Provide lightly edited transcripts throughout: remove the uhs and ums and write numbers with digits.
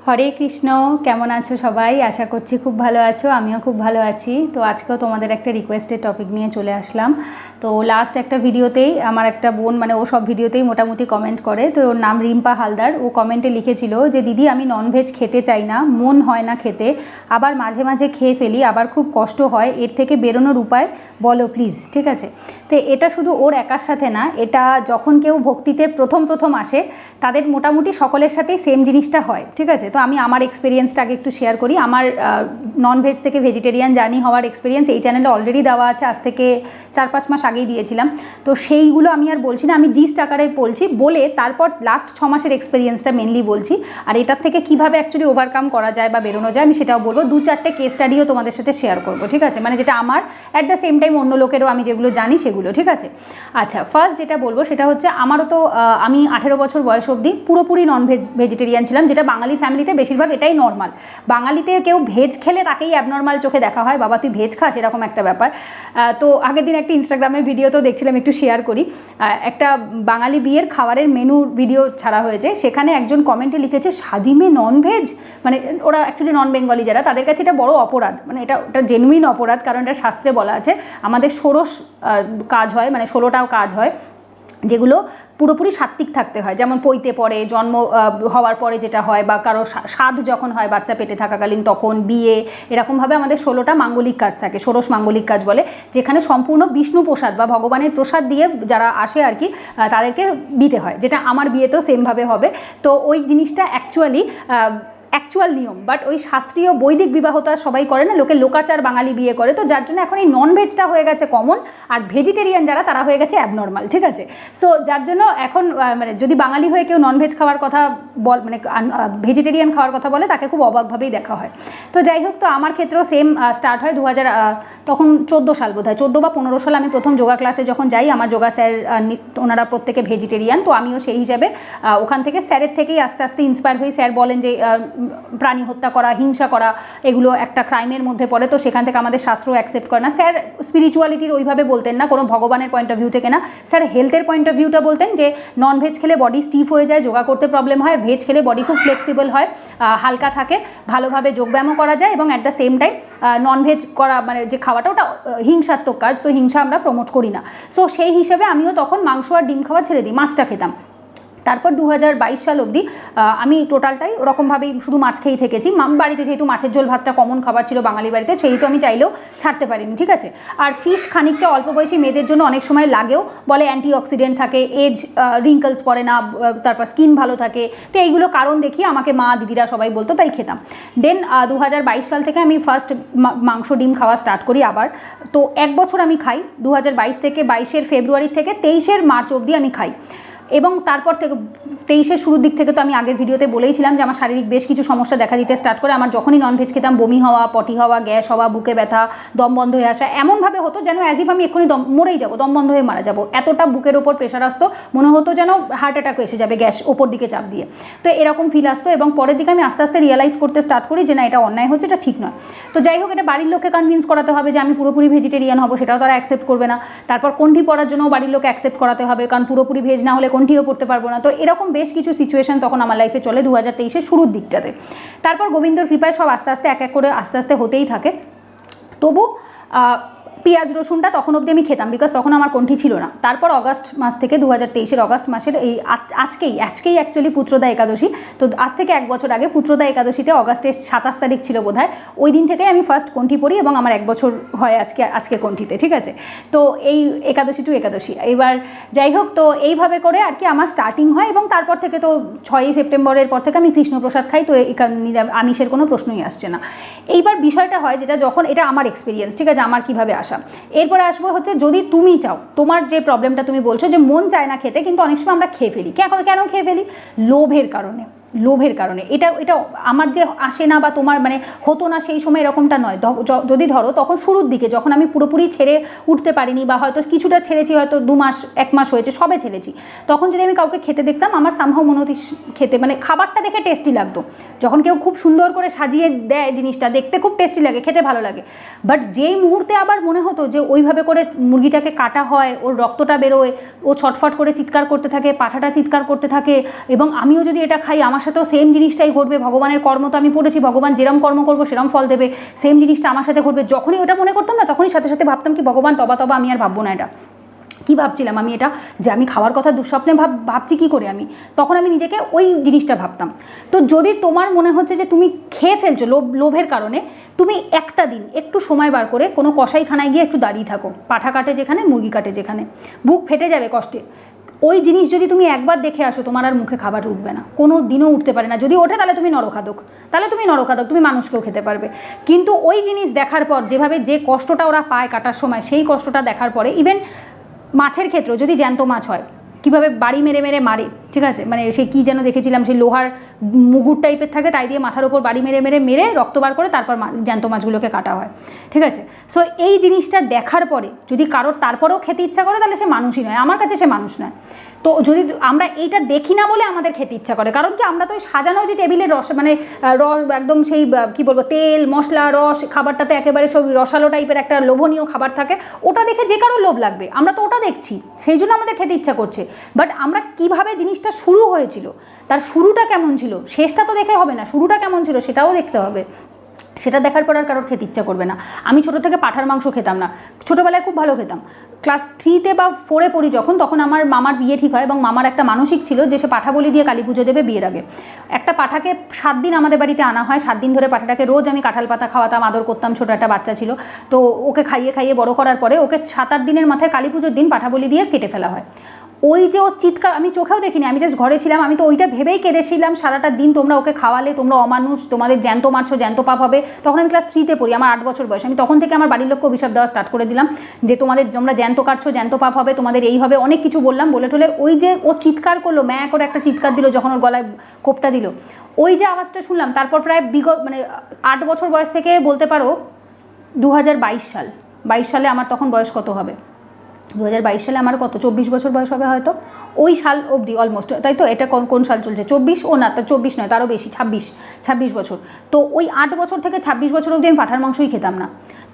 হরে কৃষ্ণ। কেমন আছো সবাই? আশা করছি খুব ভালো আছো, আমিও খুব ভালো আছি। তো আজকেও তোমাদের একটা রিকোয়েস্টেড টপিক নিয়ে চলে আসলাম। তো লাস্ট একটা ভিডিওতেই আমার একটা বোন, মানে ও সব ভিডিওতেই মোটামুটি কমেন্ট করে, তো ওর নাম রিম্পা হালদার। ও কমেন্টে লিখেছিল যে দিদি আমি ননভেজ খেতে চাই না, মন হয় না খেতে, আবার মাঝে মাঝে খেয়ে ফেলি, আবার খুব কষ্ট হয়, এর থেকে বেরোনোর উপায় বলো প্লিজ। ঠিক আছে, তো এটা শুধু ওর একার সাথে না, এটা যখন কেউ ভক্তিতে প্রথম আসে তাদের মোটামুটি সকলের সাথেই সেম জিনিসটা হয়। ঠিক আছে, তো আমি আমার এক্সপিরিয়েন্সটা আগে একটু শেয়ার করি। আমার ননভেজ থেকে ভেজিটেরিয়ান জার্নি হওয়ার এক্সপিরিয়েন্স এই চ্যানেলে অলরেডি দেওয়া আছে, আজ থেকে 4-5 মাস আগেই দিয়েছিলাম। তো সেইগুলো আমি আর বলছি না, আমি জিস্ট আকারে বলছি, বলে তারপর লাস্ট 6 মাসের এক্সপিরিয়েন্সটা মেনলি বলছি। আর এটার থেকে কীভাবে অ্যাকচুয়ালি ওভারকাম করা যায় বা বেরোনো যায় আমি সেটাও বলবো। 2-4টে কেস স্টাডিও তোমাদের সাথে শেয়ার করবো। ঠিক আছে, মানে যেটা আমার অ্যাট দ্য সেম টাইম অন্য লোকেরও আমি যেগুলো জানি সেগুলো। ঠিক আছে, আচ্ছা, ফার্স্ট যেটা বলবো সেটা হচ্ছে আমারও তো আমি 18 বছর বয়স অবধি পুরোপুরি ভেজিটেরিয়ান ছিলাম, যেটা বাঙালি ফ্যামিলিতে বেশিরভাগ এটাই নর্মাল। বাঙালিতে কেউ ভেজ খেলে তাকেই অ্যাবনর্মাল চোখে দেখা হয়, বাবা তুই ভেজ খাস, এরকম একটা ব্যাপার। তো আগের দিন একটা ইনস্টাগ্রামের ভিডিওতেও দেখছিলাম, একটু শেয়ার করি। একটা বাঙালি বিয়ের খাবারের মেনু ভিডিও ছাড়া হয়েছে, সেখানে একজন কমেন্টে লিখেছে শাদি মে ননভেজ। মানে ওরা অ্যাকচুয়ালি নন বেঙ্গলি যারা, তাদের কাছে এটা বড় অপরাধ, মানে এটা জেনুইন অপরাধ, কারণ এটা শাস্ত্রে বলা আছে আমাদের ষোড়শ কাজ হয়, মানে 16টাও কাজ হয় যেগুলো পুরোপুরি সাত্ত্বিক থাকতে হয়। যেমন পৈতে পরে, জন্ম হওয়ার পরে যেটা হয়, বা কারো সাধ যখন হয় বাচ্চা পেটে থাকাকালীন, তখন বিয়ে, এরকমভাবে আমাদের 16টা মাঙ্গলিক কাজ থাকে, ষোড়শ মাঙ্গলিক কাজ বলে, যেখানে সম্পূর্ণ বিষ্ণু প্রসাদ বা ভগবানের প্রসাদ দিয়ে যারা আসে আর কি তাদেরকে দিতে হয়, যেটা আমার বিয়েতেও সেমভাবে হবে। তো ওই জিনিসটা অ্যাকচুয়াল নিয়ম, বাট ওই শাস্ত্রীয় বৈদিক বিবাহটা সবাই করে না, লোকে লোকাচার বাঙালি বিয়ে করে। তো যার জন্য এখন এই ননভেজটা হয়ে গেছে কমন, আর ভেজিটেরিয়ান যারা তারা হয়ে গেছে অ্যাবনর্মাল। ঠিক আছে, সো যার জন্য এখন মানে যদি বাঙালি হয়ে কেউ ননভেজ খাওয়ার কথা মানে ভেজিটেরিয়ান খাওয়ার কথা বলে, তাকে খুব অবাকভাবেই দেখা হয়। তো যাই হোক, তো আমার ক্ষেত্রেও সেম স্টার্ট হয় 2000 তখন 14 সাল বোধ হয়, 14 বা 15 সাল আমি প্রথম যোগা ক্লাসে যখন যাই। আমার যোগা স্যার ওনারা প্রত্যেকে ভেজিটেরিয়ান, তো আমিও সেই হিসাবে ওখান থেকে স্যারের থেকেই আস্তে আস্তে ইন্সপায়ার হই। স্যার বলেন যে প্রাণী হত্যা করা, হিংসা করা, এগুলো একটা ক্রাইমের মধ্যে পড়ে, তো সেখান থেকে আমাদের শাস্ত্র অ্যাকসেপ্ট করে না। স্যার স্পিরিচুয়ালিটির ওইভাবে বলতেন না, কোনো ভগবানের পয়েন্ট অফ ভিউ থেকে না, স্যার হেলথের পয়েন্ট অফ ভিউটা বলতেন যে ননভেজ খেলে বডি স্টিফ হয়ে যায়, যোগা করতে প্রবলেম হয়, ভেজ খেলে বডি খুব ফ্লেক্সিবল হয়, হালকা থাকে, ভালোভাবে যোগব্যায়ামও করা যায়, এবং at the same time non veg করা মানে যে খাওয়াটা ওটা হিংসাত্মক কাজ, তো হিংসা আমরা প্রমোট করি না। সো সেই হিসেবে আমিও তখন মাংস আর ডিম খাওয়া ছেড়ে দিই, মাছটা খেতাম। তারপর 2022 সাল অবধি আমি টোটালটাই ওরকমভাবেই শুধু মাছ খেয়েই থেকেছি। বাড়িতে যেহেতু মাছের ঝোল ভাতটা কমন খাবার ছিল বাঙালি বাড়িতে, সেহেতু আমি চাইলেও ছাড়তে পারিনি। ঠিক আছে, আর ফিশ খানিকটা অল্প বয়সী মেয়েদের জন্য অনেক সময় লাগেও, বলে অ্যান্টি অক্সিডেন্ট থাকে, এজ রিঙ্কলস পড়ে না, তারপর স্কিন ভালো থাকে, তো এইগুলো কারণ দেখিয়ে আমাকে মা দিদিরা সবাই বলতো, তাই খেতাম। দেন 2022 সাল থেকে আমি ফার্স্ট মাংস ডিম খাওয়া স্টার্ট করি আবার। তো 1 বছর আমি খাই, 2022 থেকে 22 ফেব্রুয়ারি থেকে 23 মার্চ অবধি আমি খাই। এবং তারপর থেকে 23 শুরুর দিক থেকে তো আমি আগের ভিডিওতে বলেইছিলাম যে আমার শারীরিক বেশ কিছু সমস্যা দেখা দিতে স্টার্ট করে। আমার যখনই ননভেজ খেতাম বমি হওয়া, পটি হওয়া, গ্যাস হওয়া, বুকে ব্যথা, দম বন্ধ হয়ে আসা, এমনভাবে হতো যেন অ্যাজ ইফ আমি এক্ষুনি মরেই যাবো, দম বন্ধ হয়ে মারা যাবো, এতটা বুকের ওপর প্রেশার আসতো, মনে হতো যেন হার্ট অ্যাটাক এসে যাবে গ্যাস ওপর দিকে চাপ দিয়ে। তো এরকম ফিল আসতো, এবং পরের দিকে আমি আস্তে আস্তে রিয়েলাইজ করতে স্টার্ট করি যে না, এটা অন্যায় হচ্ছে, এটা ঠিক নয়। তো যাই হোক, এটা বাড়ির লোককে কনভিন্স করাতে হবে যে আমি পুরোপুরি ভেজিটেরিয়ান হবো, সেটাও তারা অ্যাকসেপ্ট করবে না। তারপর কণ্ঠি পড়ার জন্য বাড়ির লোককে অ্যাকসেপ্ট করাতে হবে, কারণ পুরোপুরি ভেজ না হলে কণ্ঠিও পড়তে পারবো না। তো এরকম বেশ কিছু সিচুয়েশন তখন আমার লাইফে চলে 2023 শুরুর দিকটাতে। তারপর গোবিন্দর কৃপায় সব আস্তে আস্তে এক এক করে আস্তে আস্তে হতেই থাকে। তবু পেঁয়াজ রসুনটা তখন অবধি আমি খেতাম, বিকজ তখন আমার কণ্ঠি ছিল না। তারপর অগাস্ট মাস থেকে 2023 অগাস্ট মাসের এই আজকেই অ্যাকচুয়ালি পুত্রদা একাদশী, তো আজ থেকে 1 বছর আগে পুত্রদা একাদশীতে অগাস্টের 27 তারিখ ছিল বোধহয়, ওই দিন থেকেই আমি ফার্স্ট কণ্ঠি পড়ি, এবং আমার 1 বছর হয় আজকে কণ্ঠিতে। ঠিক আছে, তো এই একাদশী টু একাদশী এবার যাই হোক, তো এইভাবে করে আর কি আমার স্টার্টিং হয়। এবং তারপর থেকে তো 6ই সেপ্টেম্বরের পর থেকে আমি কৃষ্ণপ্রসাদ খাই, তো আমিষের কোনো প্রশ্নই আসছে না। এইবার বিষয়টা হয় যেটা, যখন এটা আমার এক্সপিরিয়েন্স, ঠিক আছে, আমার কীভাবে আসা। এরপরে আসবো হচ্ছে, যদি তুমি চাও, তোমার যে প্রবলেমটা তুমি বলছো যে মন চায় না খেতে, কিন্তু অনেক সময় আমরা খেয়ে ফেলি, কেন খেয়ে ফেলি? লোভের কারণে। এটা আমার যে আসে না বা তোমার মানে হতো না সেই সময়, এরকমটা নয়। যদি ধরো তখন শুরুর দিকে যখন আমি পুরোপুরি ছেড়ে উঠতে পারিনি, বা হয়তো কিছুটা ছেড়েছি, হয়তো 2 মাস 1 মাস হয়েছে, সবে ছেড়েছি, তখন যদি আমি কাউকে খেতে দেখতাম, আমার সামহাও মনে হতো খেতে, মানে খাবারটা দেখে টেস্টি লাগতো। যখন কেউ খুব সুন্দর করে সাজিয়ে দেয় জিনিসটা, দেখতে খুব টেস্টি লাগে, খেতে ভালো লাগে, বাট যেই মুহূর্তে আবার মনে হতো যে ওইভাবে করে মুরগিটাকে কাটা হয়, ওর রক্তটা বেরোয়, ও ছটফট করে চিৎকার করতে থাকে, পাঠাটা চিৎকার করতে থাকে, এবং আমিও যদি এটা খাই আমার আমার সাথেও সেম জিনিসটাই ঘটবে, ভগবানের কর্ম তো আমি পড়েছি, ভগবান যেরম কর্ম করবো সেরম ফল দেবে, সেম জিনিসটা আমার সাথে ঘটবে। যখনই ওটা মনে করতাম না, তখনই সাথে সাথে ভাবতাম কি ভগবান তবা তবা আমি আর ভাববো না এটা। কী ভাবছিলাম আমি এটা, যে আমি খাওয়ার কথা দুঃস্বপ্নে ভাবছি কী করে আমি, তখন আমি নিজেকে ওই জিনিসটা ভাবতাম। তো যদি তোমার মনে হচ্ছে যে তুমি খেয়ে ফেলছো লোভের কারণে, তুমি একটা দিন একটু সময় বার করে কোনো কসাইখানায় গিয়ে একটু দাঁড়িয়ে থাকো, পাঠা কাটে যেখানে, মুরগি কাটে যেখানে, বুক ফেটে যাবে কষ্টে। ওই জিনিস যদি তুমি একবার দেখে আসো, তোমার আর মুখে খাবার উঠবে না, কোনো দিনও উঠতে পারে না। যদি ওঠে তাহলে তুমি নরখাদক, তুমি মানুষকেও খেতে পারবে। কিন্তু ওই জিনিস দেখার পর যেভাবে যে কষ্টটা ওরা পায় কাটার সময়, সেই কষ্টটা দেখার পরে, ইভেন মাছের ক্ষেত্রেও যদি জ্যান্ত মাছ হয়, কীভাবে বাড়ি মেরে মেরে মারে, ঠিক আছে, মানে সেই কী যেন দেখেছিলাম, সেই লোহার মুগুর টাইপের থাকে, তাই দিয়ে মাথার ওপর বাড়ি মেরে মেরে মেরে রক্ত বার করে তারপর জ্যান্ত মাছগুলোকে কাটা হয়, ঠিক আছে। সো এই জিনিসটা দেখার পরে যদি কারোর তারপরেও খেতে ইচ্ছা করে, তাহলে সে মানুষই নয়, আমার কাছে সে মানুষ নয়। তো যদি আমরা এইটা দেখি না বলে আমাদের খেতে ইচ্ছা করে, কারণ কি আমরা তো ওই সাজানো যে টেবিলের রস, মানে রস একদম সেই কী বলবো, তেল মশলা রস, খাবারটাতে একেবারে সব রসালো টাইপের একটা লোভনীয় খাবার থাকে, ওটা দেখে যে কারো লোভ লাগবে, আমরা তো ওটা দেখছি, সেই জন্য আমাদের খেতে ইচ্ছা করছে। বাট আমরা কিভাবে জিনিসটা শুরু হয়েছিল, তার শুরুটা কেমন ছিল, শেষটা তো দেখে হবে না, শুরুটা কেমন ছিল সেটাও দেখতে হবে। সেটা দেখার পর আর কারোর খেতে ইচ্ছা করবে না। আমি ছোটো থেকে পাঁঠার মাংস খেতাম না, ছোটোবেলায় খুব ভালো খেতাম। ক্লাস 3-তে বা 4-এ পড়ি যখন, তখন আমার মামার বিয়ে ঠিক হয়, এবং মামার একটা মানসিক ছিল যে সে পাঁঠা বলি দিয়ে কালী পুজো দেবে বিয়ের আগে। একটা পাঁঠাকে 7 দিন আমাদের বাড়িতে আনা হয়, 7 দিন ধরে পাঁঠাটাকে রোজ আমি কাঁঠাল পাতা খাওয়াতাম, আদর করতাম, ছোটো একটা বাচ্চা ছিল তো, ওকে খাইয়ে খাইয়ে বড় করার পরে ওকে 7-8 দিনের মাথায় কালী পুজোর দিন পাঁঠা বলি দিয়ে কেটে ফেলা হয়। ওই যে ওর চিৎকার আমি চোখেও দেখিনি, আমি জাস্ট ঘরে ছিলাম, আমি তো ওইটা ভেবেই কেঁদেছিলাম সারাটা দিন, তোমরা ওকে খাওয়ালে, তোমরা অমানুষ, তোমাদের জ্যান্ত মারছো, জ্যান্ত পাপ হবে। তখন আমি ক্লাস 3-তে পড়ি, আমার 8 বছর বয়স। আমি তখন থেকে আমার বাড়ির লোককে অভিশাপ দেওয়া স্টার্ট করে দিলাম যে তোমরা জ্যান্ত কাটছো, জ্যান্ত পাপ হবে, তোমাদের এই হবে, অনেক কিছু বললাম, বলে ঠলে ওই যে ও চিৎকার করলো, ম্যাঁ করে একটা চিৎকার দিল যখন ওর গলায় কোপটা দিল, ওই যে আওয়াজটা শুনলাম, তারপর প্রায় মানে 8 বছর বয়স থেকে বলতে পারো 2022 সাল, 22 সালে আমার তখন বয়স কত হবে, 2022 সালে আমার কত 24 বছর বয়স হবে হয়তো, ওই সাল অবধি অলমোস্ট, তাই তো, এটা কোন সাল চলছে, 24, ও না, 24 নয়, তারও বেশি, 26 বছর। তো ওই 8 বছর থেকে 26 বছর অবধি আমি পাঁঠার মাংসই খেতাম না।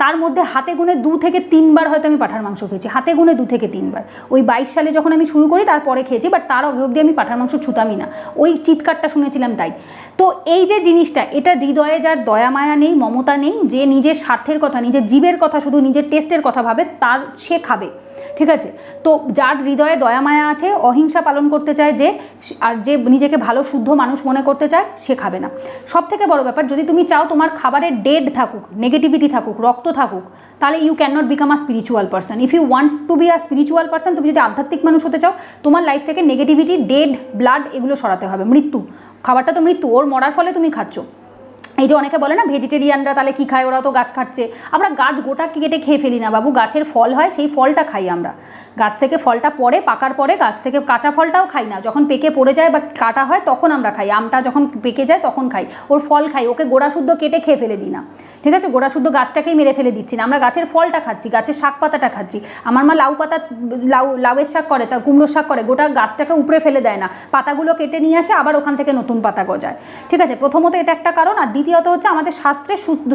তার মধ্যে হাতে গুনে 2 থেকে 3 বার হয়তো আমি পাঁঠার মাংস খেয়েছি, হাতে গুনে 2 থেকে 3 বার। ওই 22 সালে যখন আমি শুরু করি তারপরে খেয়েছি, বাট তার আগে অবধি আমি পাঁঠার মাংস ছুতামই না, ওই চিৎকারটা শুনেছিলাম তাই। তো এই যে জিনিসটা, এটা হৃদয়ে যার দয়া মায়া নেই, মমতা নেই, যে নিজের স্বার্থের কথা, নিজের জীবের কথা, শুধু নিজের টেস্টের কথা ভাবে, তার সে খাবে, ঠিক আছে। তো যার হৃদয়ে দয়া মায়া আছে, অহিংসা পালন করতে চায় যে, আর যে নিজেকে ভালো শুদ্ধ মানুষ মনে করতে চায়, সে খাবে না। সব থেকে বড় ব্যাপার, যদি তুমি চাও তোমার খাবারে ডেড থাকুক, নেগেটিভিটি থাকুক, রক্ত থাকুক, তাহলে you can not become a spiritual person. If you want to be a spiritual person, তুমি যদি আধ্যাত্মিক মানুষ হতে চাও, তোমার লাইফ থেকে নেগেটিভিটি, ডেড ব্লাড, এগুলো সরাতে হবে। মৃত্যু, খাবারটা তো মৃত্যু, ওর মরার ফলে তুমি খাচ্ছ। এই যে অনেকে বলে না ভেজিটেরিয়ানরা তাহলে কী খায়, ওরা তো গাছ খাচ্ছে। আমরা গাছ গোটা কেটে খেয়ে ফেলি না বাবু, গাছের ফল হয়, সেই ফলটা খাই আমরা। গাছ থেকে ফলটা পড়ে, পাকার পরে গাছ থেকে কাঁচা ফলটাও খাই না, যখন পেকে পড়ে যায় বা কাটা হয় তখন আমরা খাই। আমটা যখন পেকে যায় তখন খাই, ওর ফল খাই, ওকে গোড়া শুদ্ধ কেটে খেয়ে ফেলে দিই না, ঠিক আছে। গোড়া শুদ্ধ গাছটাকেই মেরে ফেলে দিচ্ছি না, আমরা গাছের ফলটা খাচ্ছি, গাছের শাক পাতাটা খাচ্ছি। আমার মা লাউয়ের শাক করে, তা কুমড়োর শাক করে, গোটা গাছটাকে উপড়ে ফেলে দেয় না, পাতাগুলো কেটে নিয়ে আসে, আবার ওখান থেকে নতুন পাতা গজায়, ঠিক আছে। প্রথমত এটা একটা কারণ, আর দ্বিতীয়ত হচ্ছে আমাদের শাস্ত্রে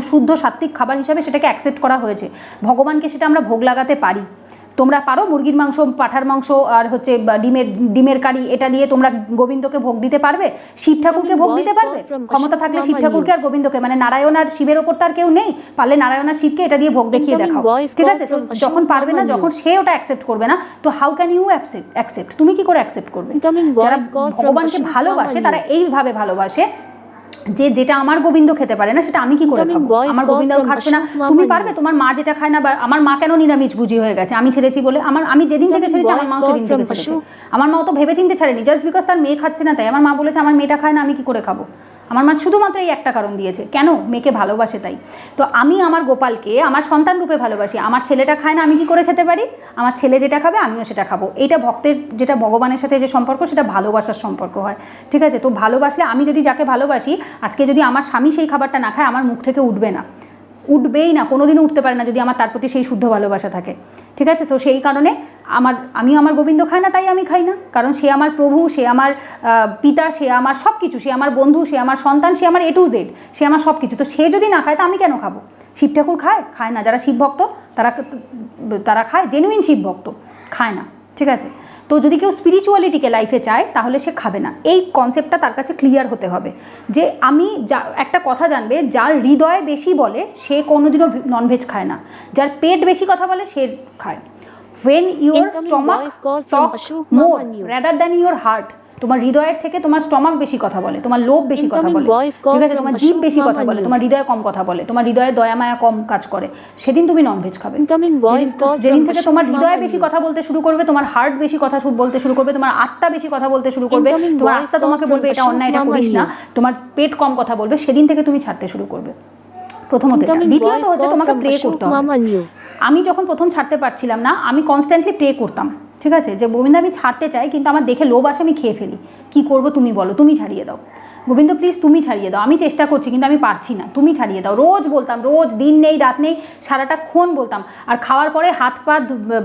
শুদ্ধ সাত্ত্বিক খাবার হিসাবে সেটাকে অ্যাকসেপ্ট করা হয়েছে, ভগবানকে সেটা আমরা ভোগ লাগাতে পারি। তোমরা পারো মুরগির মাংস, পাঁঠার মাংস আর হচ্ছে ডিমের কারি, এটা দিয়ে তোমরা গোবিন্দকে ভোগ দিতে পারবে, শিব ঠাকুরকে ভোগ দিতে পারবে, ক্ষমতা থাকলে শিব ঠাকুরকে আর গোবিন্দকে, মানে নারায়ণ আর শিবের ওপর তার কেউ নেই, পারলে নারায়ণ আর শিবকে এটা দিয়ে ভোগ দেখিয়ে দেখাও, ঠিক আছে। তো যখন পারবে না, যখন সে ওটা অ্যাকসেপ্ট করবে না, তো হাউ ক্যান ইউ অ্যাকসেপ্ট, তুমি কি করে অ্যাকসেপ্ট করবে? যারা ভগবানকে ভালোবাসে তারা এইভাবে ভালোবাসে যে যেটা আমার গোবিন্দ খেতে পারে না সেটা আমি কি করে খাবো, আমার গোবিন্দও খাচ্ছে না, তুমি পারবে? তোমার মা যেটা খায় না, বা আমার মা কেন নিরামিষ বুঝি হয়ে গেছে, আমি ছেড়েছি বলে, আমি যেদিন থেকে ছেড়েছি আমার মাও সেদিন থেকে ছেড়েছে। আমার মাও তো ভেবে চিন্তে ছাড়েনি, জাস্ট বিকজ তার মেয়ে খাচ্ছে না তাই আমার মা বলেছে আমার মেয়েটা খায় না, আমি কি করে খাবো। আমার মা শুধুমাত্র এই একটা কারণ দিয়েছে, কেন? মেয়েকে ভালোবাসে তাই। তো আমি আমার গোপালকে আমার সন্তান রূপে ভালোবাসি, আমার ছেলেটা খায় না, আমি কি করে খেতে পারি? আমার ছেলে যেটা খাবে আমিও সেটা খাবো। এইটা ভক্তের, যেটা ভগবানের সাথে যে সম্পর্ক, সেটা ভালোবাসার সম্পর্ক হয়, ঠিক আছে। তো ভালোবাসলে, আমি যদি যাকে ভালোবাসি, আজকে যদি আমার স্বামী সেই খাবারটা না খায়, আমার মুখ থেকে উঠবে না, উঠবেই না, কোনোদিনও উঠতে পারে না, যদি আমার তার প্রতি সেই শুদ্ধ ভালোবাসা থাকে, ঠিক আছে। তো সেই কারণে আমি আমার গোবিন্দ খাই না, তাই আমি খাই না, কারণ সে আমার প্রভু, সে আমার পিতা, সে আমার সব কিছু, সে আমার বন্ধু, সে আমার সন্তান, সে আমার A to Z, সে আমার সব কিছু। তো সে যদি না খায় তো আমি কেন খাবো? শিব ঠাকুর খায় না, যারা শিব ভক্ত তারা খায়, জেনুইন শিব ভক্ত খায় না, ঠিক আছে। তো যদি কেউ স্পিরিচুয়ালিটিকে লাইফে চায় তাহলে সে খাবে না, এই কনসেপ্টটা তার কাছে ক্লিয়ার হতে হবে যে আমি যা একটা কথা জানবে, যার হৃদয় বেশি বলে সে কোনোদিনও ননভেজ খায় না, যার পেট বেশি কথা বলে সে খায়। when your stomach talk more rather than your heart, তোমার হৃদয়ের থেকে তোমার স্টমাক বেশি কথা বলে, তোমার লোভ বেশি কথা বলে, ঠিক আছে, তোমার জিভ বেশি কথা বলে, তোমার হৃদয় কম কথা বলে, তোমার হৃদয়ে দয়া মায়া কম কাজ করে, সেদিন তুমি ননভেজ খাবে। যেদিন থেকে তোমার হৃদয় বেশি কথা বলতে শুরু করবে, তোমার হার্ট বেশি কথা বলতে শুরু করবে, তোমার আত্মা বেশি কথা বলতে শুরু করবে, তোমার আত্মা তোমাকে বলবে এটা অন্যায়, এটা করিস না, তোমার পেট কম কথা বলবে, সেদিন থেকে তুমি ছাড়তে শুরু করবে। প্রথমত এটা। দ্বিতীয়ত হচ্ছে তোমাকে প্রে করতে হবে। আমি যখন প্রথম ছাড়তে পারছিলাম না, আমি কনস্ট্যান্টলি প্রে করতাম, ঠিক আছে, যে গোবিন্দ আমি ছাড়তে চাই কিন্তু আমার দেখে লোভ আসে, আমি খেয়ে ফেলি, কি করব তুমি বলো, তুমি ছাড়িয়ে দাও গোবিন্দ প্লিজ, তুমি ছাড়িয়ে দাও, আমি চেষ্টা করছি কিন্তু আমি পারছি না, তুমি ছাড়িয়ে দাও। রোজ বলতাম, রোজ, দিন নেই রাত নেই, সারাটাক্ষণ বলতাম। আর খাওয়ার পরে হাত পা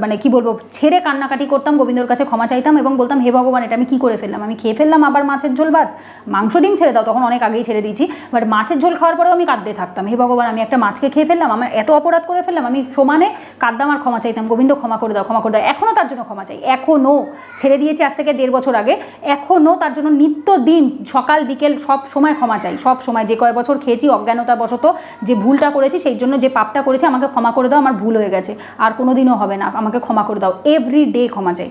মানে কি বলবো ছেড়ে কান্নাকাটি করতাম, গোবিন্দর কাছে ক্ষমা চাইতাম এবং বলতাম হে ভগবান এটা আমি কী করে ফেললাম, আমি খেয়ে ফেললাম আবার মাছের ঝোল ভাত, মাংস ডিম ছেড়ে দাও, তখন অনেক আগেই ছেড়ে দিয়েছি, বাট মাছের ঝোল খাওয়ার পরেও আমি কাঁদতে থাকতাম, হে ভগবান আমি একটা মাছকে খেয়ে ফেললাম, আমি এত অপরাধ করে ফেললাম, আমি সমানে কাঁদতাম আর ক্ষমা চাইতাম, গোবিন্দ ক্ষমা করে দাও, ক্ষমা করে দাও। এখনও তার জন্য ক্ষমা চাই, এখনও, ছেড়ে দিয়েছি আজ থেকে 1.5 বছর আগে, এখনও তার জন্য নিত্য দিন সকাল বিকেল সব সময় ক্ষমা চাই, সব সময়। যে কয় বছর খেয়েছি অজ্ঞানতাবশত যে ভুলটা করেছি, সেই জন্য যে পাপটা করেছি আমাকে ক্ষমা করে দাও, আমার ভুল হয়ে গেছে, আর কোনো দিনও হবে না, আমাকে ক্ষমা করে দাও, এভরি ডে ক্ষমা চাই।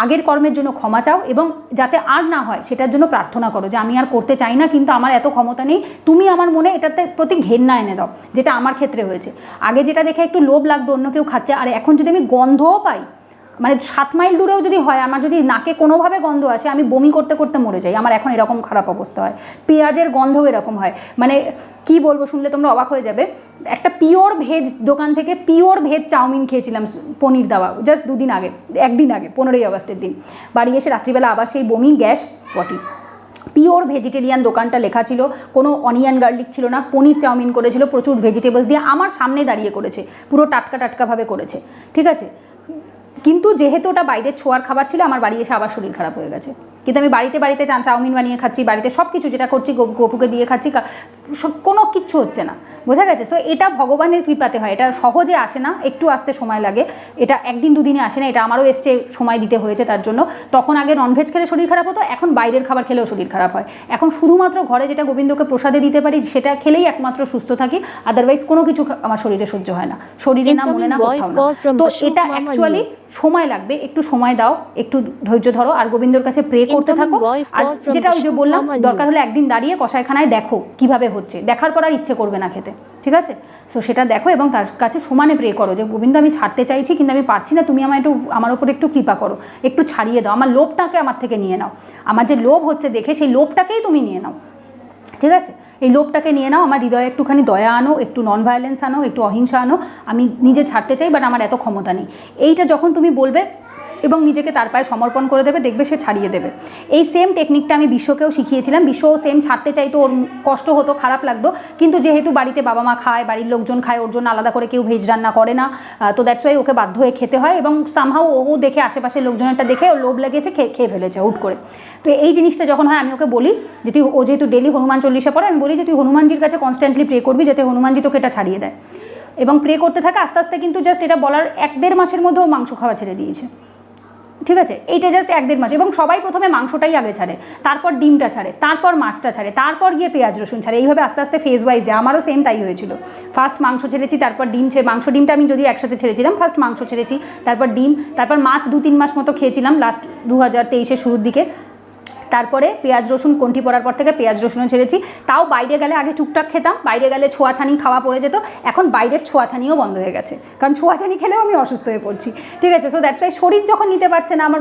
আগের কর্মের জন্য ক্ষমা চাও এবং যাতে আর না হয় সেটার জন্য প্রার্থনা করো যে আমি আর করতে চাই না, কিন্তু আমার এত ক্ষমতা নেই, তুমি আমার মনে এটাতে প্রতি ঘেন্না এনে দাও, যেটা আমার ক্ষেত্রে হয়েছে। আগে যেটা দেখে একটু লোভ লাগতো অন্য কেউ খাচ্ছে, আর এখন যদি আমি গন্ধও পাই, মানে 7 মাইল দূরেও যদি হয়, আমার যদি নাকে কোনোভাবে গন্ধ আসে, আমি বমি করতে করতে মরে যাই, আমার এখন এরকম খারাপ অবস্থা হয়। পেঁয়াজের গন্ধও এরকম হয়, মানে কি বলবো, শুনলে তোমরা অবাক হয়ে যাবে। একটা পিওর ভেজ দোকান থেকে পিওর ভেজ চাউমিন খেয়েছিলাম, পনির দেওয়া, জাস্ট 2 দিন আগে, একদিন আগে, 15ই আগস্টের দিন। বাড়ি এসে রাত্রিবেলা আবার সেই বমি, গ্যাস, পটি। পিওর ভেজিটেরিয়ান দোকানটা লেখা ছিল, কোনো অনিয়ন গার্লিক ছিল না, পনির চাউমিন করেছিল, প্রচুর ভেজিটেবলস দিয়ে আমার সামনে দাঁড়িয়ে করেছে, পুরো টাটকা টাটকাভাবে করেছে, ঠিক আছে। কিন্তু যেহেতু ওটা বাইরের ছোঁয়ার খাবার ছিল, আমার বাড়ি এসে আবার শরীর খারাপ হয়ে গেছে। কিন্তু আমি বাড়িতে চাউমিন বানিয়ে খাচ্ছি, বাড়িতে সব কিছু যেটা করছি গপুকে দিয়ে খাচ্ছি, কোনো কিচ্ছু হচ্ছে না, বোঝা গেছে। সো এটা ভগবানের কৃপাতে হয়, এটা সহজে আসে না, একটু আসতে সময় লাগে, এটা একদিন দুদিনে আসে না, এটা আমারও এসছে, সময় দিতে হয়েছে তার জন্য। তখন আগে ননভেজ খেলে শরীর খারাপ হতো, এখন বাইরের খাবার খেলেও শরীর খারাপ হয়। এখন শুধুমাত্র ঘরে যেটা গোবিন্দকে প্রসাদে দিতে পারি সেটা খেলেই একমাত্র সুস্থ থাকি, আদারওয়াইজ কোনো কিছু আমার শরীরে সহ্য হয় না, শরীরে না, মনে না, কোথাও না। তো এটা অ্যাকচুয়ালি সময় লাগবে, একটু সময় দাও, একটু ধৈর্য ধরো আর গোবিন্দর কাছে প্রে করতে থাকো। আর যেটা ওই যে বললাম, দরকার হলে একদিন দাঁড়িয়ে কষাইখানায় দেখো কিভাবে হচ্ছে, দেখার পর আর ইচ্ছে করবে না খেতে, ঠিক আছে। সো সেটা দেখো এবং তার কাছে সমানে প্রে করো যে গোবিন্দ আমি ছাড়তে চাইছি কিন্তু আমি পারছি না, তুমি আমার ওপর একটু কৃপা করো, একটু ছাড়িয়ে দাও, আমার লোভটাকে আমার থেকে নিয়ে নাও, আমার যে লোভ হচ্ছে দেখে সেই লোভটাকেই তুমি নিয়ে নাও, ঠিক আছে। এই লোভটাকে নিয়ে নাও, আমার হৃদয়ে একটুখানি দয়া আনো, একটু নন ভায়োলেন্স আনো, একটু অহিংসা আনো, আমি নিজে ছাড়তে চাই বাট আমার এত ক্ষমতা নেই। এইটা যখন তুমি বলবে এবং নিজেকে তার পায়ে সমর্পণ করে দেবে, দেখবে সে ছাড়িয়ে দেবে। এই সেম টেকনিকটা আমি বিশ্বকেও শিখিয়েছিলাম, বিশ্বও সেম ছাড়তে চাইতো, ওর কষ্ট হতো, খারাপ লাগতো, কিন্তু যেহেতু বাড়িতে বাবা মা খায়, বাড়ির লোকজন খায়, ওর জন্য আলাদা করে কেউ ভেজ রান্না করে না, তো দ্যাটস ওয়াই ওকে বাধ্য হয়ে খেতে হয় এবং সামহাও ও দেখে আশেপাশের লোকজনেরটা দেখে ওর লোভ লেগেছে, খেয়ে ফেলেছে হুট করে। তো এই জিনিসটা যখন হয় আমি ওকে বলি যে তুই, ও যেহেতু ডেলি হনুমান চল্লিশা পড়ে, আমি বলি যে তুই হনুমানজির কাছে কনস্ট্যান্টলি প্রে করবি যাতে হনুমানজি তোকে এটা ছাড়িয়ে দেয়, এবং প্রে করতে থাকে। আস্তে আস্তে কিন্তু জাস্ট এটা বলার 1-1.5 মাসের মধ্যেও মাংস খাওয়া ছেড়ে দিয়েছে, ঠিক আছে। এইটা জাস্ট 1-1.5 মাস, এবং সবাই প্রথমে মাংসটাই আগে ছাড়ে, তারপর ডিমটা ছাড়ে, তারপর মাছটা ছাড়ে, তারপর গিয়ে পেঁয়াজ রসুন ছাড়ে, এইভাবে আস্তে আস্তে ফেজ ওয়াইজ। আমারও সেম তাই হয়েছিল, ফার্স্ট মাংস ছেড়েছি, তারপর ডিম মাংস ডিমটা আমি যদিও একসাথে ছেড়েছিলাম, ফার্স্ট মাংস ছেড়েছি, তারপর ডিম, তারপর মাছ 2-3 মাস মতো খেয়েছিলাম লাস্ট 2023-এর শুরুর দিকে, তারপরে পেঁয়াজ রসুন কণ্ঠি পড়ার পর থেকে পেঁয়াজ রসুনও ছেড়েছি। তাও বাইরে গেলে আগে টুকটাক খেতাম, বাইরে গেলে ছোঁয়াছানি খাওয়া পড়ে যেত, এখন বাইরের ছোঁয়াছানিও বন্ধ হয়ে গেছে, কারণ ছোঁয়াছানি খেলেও আমি অসুস্থ হয়ে পড়ছি, ঠিক আছে। সো দ্যাটস ওয়াই শরীর যখন নিতে পারছে না আমার,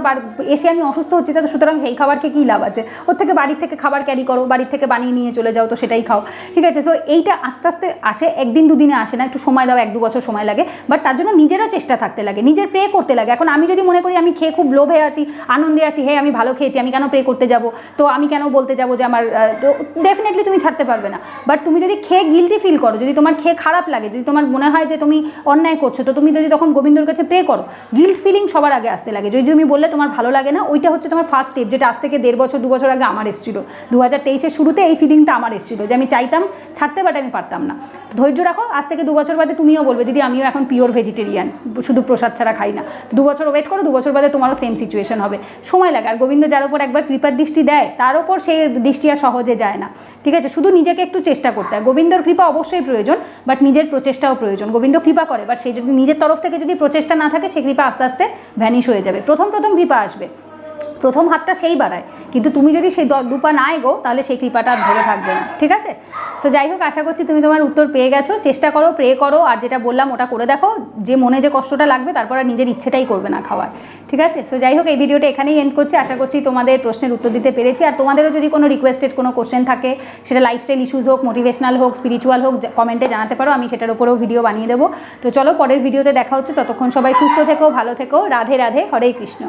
এসে আমি অসুস্থ হচ্ছি, তাহলে সুতরাং সেই খাবারকে কী লাভ আছে, ওর থেকে বাড়ির থেকে খাবার ক্যারি করো, বাড়ির থেকে বানিয়ে নিয়ে চলে যাও, তো সেটাই খাও, ঠিক আছে। সো এইটা আস্তে আস্তে আসে, একদিন দুদিনে আসে না, একটু সময় দাও, 1-2 বছর সময় লাগে, বাট তার জন্য নিজেরও চেষ্টা থাকতে লাগে, নিজের প্রে করতে লাগে। এখন আমি যদি মনে করি আমি খেয়ে খুব লোভে আছি, আনন্দে আছি, হ্যাঁ আমি ভালো খেয়েছি, আমি কেন প্রে করতে যাব, যাব, তো আমি কেন বলতে যাবো যে আমার তো ডেফিনেটলি তুমি ছাড়তে পারবে না। বাট তুমি যদি খেয়ে গিল্টি ফিল করো, যদি তোমার খেয়ে খারাপ লাগে, যদি তোমার মনে হয় যে তুমি অন্যায় করছো, তো তুমি যদি তখন গোবিন্দর কাছে প্রে করো। গিল্ট ফিলিং সবার আগে আসতে লাগে। যদি তুমি বললে তোমার ভালো লাগে না, ওইটা হচ্ছে তোমার ফার্স্ট স্টেপ, যেটা আজ থেকে 1.5 বছর 2 বছর আগে আমার এসেছিলো। 2023-এর শুরুতে এই ফিলিংটা আমার এসেছিলো যে আমি চাইতাম ছাড়তে, বাট আমি পারতাম না। ধৈর্য রাখো, আজ থেকে 2 বছর বাদে তুমিও বলবে দিদি আমিও এখন পিওর ভেজিটেরিয়ান, শুধু প্রসাদ ছাড়া খাই না। 2 বছর ওয়েট করো, 2 বছর বাদে তোমারও সেম সিচুয়েশন হবে। সময় লাগে। আর গোবিন্দ যার উপর একবার কৃপার দৃষ্টি দেয়, তার ওপর সেই দৃষ্টি আর সহজে যায় না, ঠিক আছে? শুধু নিজেকে একটু চেষ্টা করতে হয়। গোবিন্দর কৃপা অবশ্যই প্রয়োজন, বাট নিজের প্রচেষ্টাও প্রয়োজন। গোবিন্দ কৃপা করে, বাট সেই যদি নিজের তরফ থেকে যদি প্রচেষ্টা না থাকে, সেই কৃপা আস্তে আস্তে ভ্যানিশ হয়ে যাবে। প্রথম কৃপা আসবে, প্রথম হাতটা সেই বাড়ায়, কিন্তু তুমি যদি সেই 2 পা না এগো, তাহলে সেই কৃপাটা ধরে থাকবে না, ঠিক আছে? সো যাই হোক, আশা করছি তুমি তোমার উত্তর পেয়ে গেছো। চেষ্টা করো, প্রে করো, আর যেটা বললাম ওটা করে দেখো। যে মনে যে কষ্টটা লাগবে, তারপর আর নিজের ইচ্ছেটাই করবে না খাওয়ার, ঠিক আছে? সো যাই হোক, এই ভিডিওটা এখানেই এন্ড করছি। আশা করছি তোমাদের প্রশ্নের উত্তর দিতে পেরেছি। আর তোমাদেরও যদি কোনো রিকোয়েস্টেড কোনো কোশ্চেন থাকে, সেটা লাইফস্টাইল ইস্যুস হোক, মোটিভেশনাল হোক, স্পিরিচুয়াল হোক, কমেন্টে জানাতে পারো, আমি সেটার উপরেও ভিডিও বানিয়ে দেবো। তো চলো, পরের ভিডিওতে দেখা হচ্ছে। ততক্ষণ সবাই সুস্থ থেকো, ভালো থেকো। রাধে রাধে, হরে কৃষ্ণ।